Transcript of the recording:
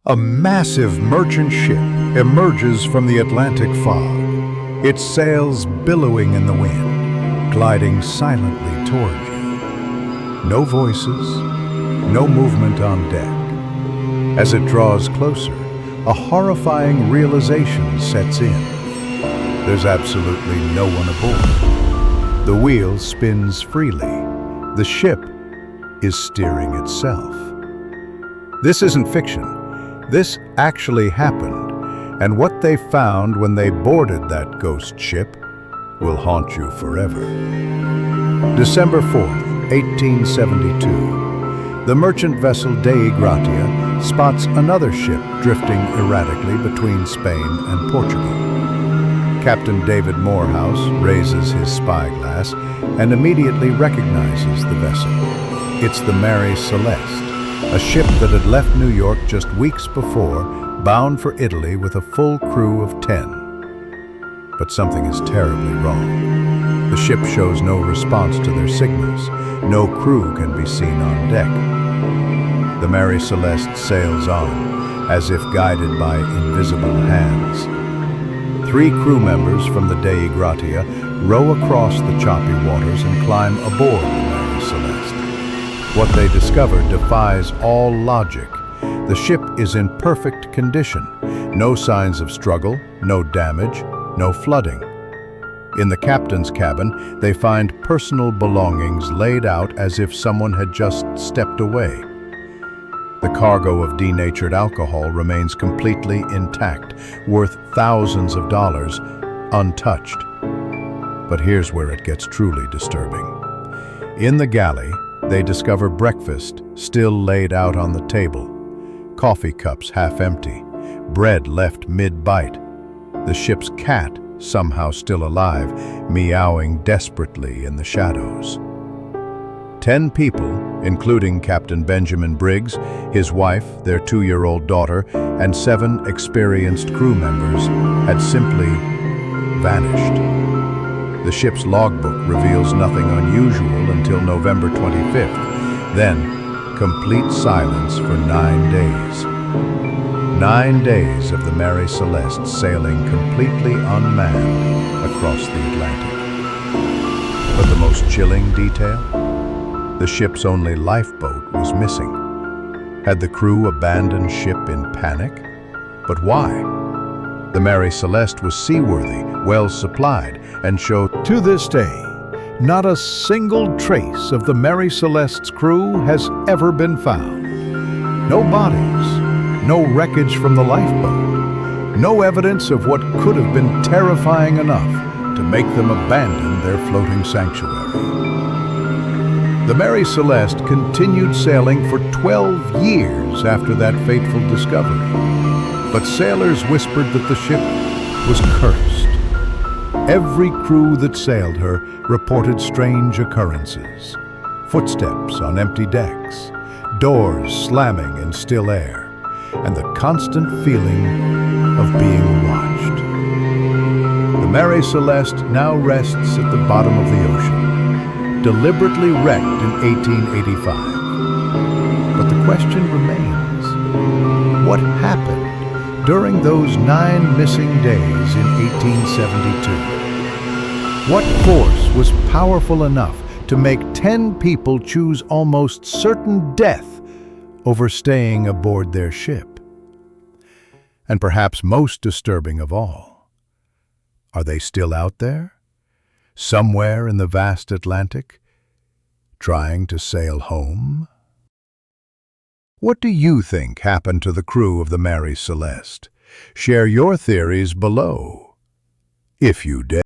A massive merchant ship emerges from the Atlantic fog, its sails billowing in the wind, gliding silently toward you. No voices, no movement on deck. As it draws closer, a horrifying realization sets in. There's absolutely no one aboard. The wheel spins freely. The ship is steering itself. This isn't fiction. This actually happened, and what they found when they boarded that ghost ship will haunt you forever. December 4th, 1872. The merchant vessel Dei Gratia spots another ship drifting erratically between Spain and Portugal. Captain David Morehouse raises his spyglass and immediately recognizes the vessel. It's the Mary Celeste, a ship that had left New York just weeks before, bound for Italy with a full crew of 10. But something is terribly wrong. The ship shows no response to their signals. No crew can be seen on deck. The Mary Celeste sails on, as if guided by invisible hands. 3 crew members from the Dei Gratia row across the choppy waters and climb aboard the Mary Celeste. What they discover defies all logic. The ship is in perfect condition. No signs of struggle, no damage, no flooding. In the captain's cabin, they find personal belongings laid out as if someone had just stepped away. The cargo of denatured alcohol remains completely intact, worth thousands of dollars, untouched. But here's where it gets truly disturbing. In the galley, they discover breakfast still laid out on the table, coffee cups half empty, bread left mid-bite, the ship's cat somehow still alive, meowing desperately in the shadows. 10 people, including Captain Benjamin Briggs, his wife, their 2-year-old daughter, and 7 experienced crew members, had simply vanished. The ship's logbook reveals nothing unusual until November 25th. Then, complete silence for 9 days. 9 days of the Mary Celeste sailing completely unmanned across the Atlantic. But the most chilling detail? The ship's only lifeboat was missing. Had the crew abandoned ship in panic? But why? The Mary Celeste was seaworthy, well supplied, and showed. To this day, not a single trace of the Mary Celeste's crew has ever been found. No bodies, no wreckage from the lifeboat, no evidence of what could have been terrifying enough to make them abandon their floating sanctuary. The Mary Celeste continued sailing for 12 years after that fateful discovery. But sailors whispered that the ship was cursed. Every crew that sailed her reported strange occurrences. Footsteps on empty decks, doors slamming in still air, and the constant feeling of being watched. The Mary Celeste now rests at the bottom of the ocean, deliberately wrecked in 1885. But the question remains, what happened during those 9 missing days in 1872? What force was powerful enough to make 10 people choose almost certain death over staying aboard their ship? And perhaps most disturbing of all, are they still out there, somewhere in the vast Atlantic, trying to sail home? What do you think happened to the crew of the Mary Celeste? Share your theories below, if you dare.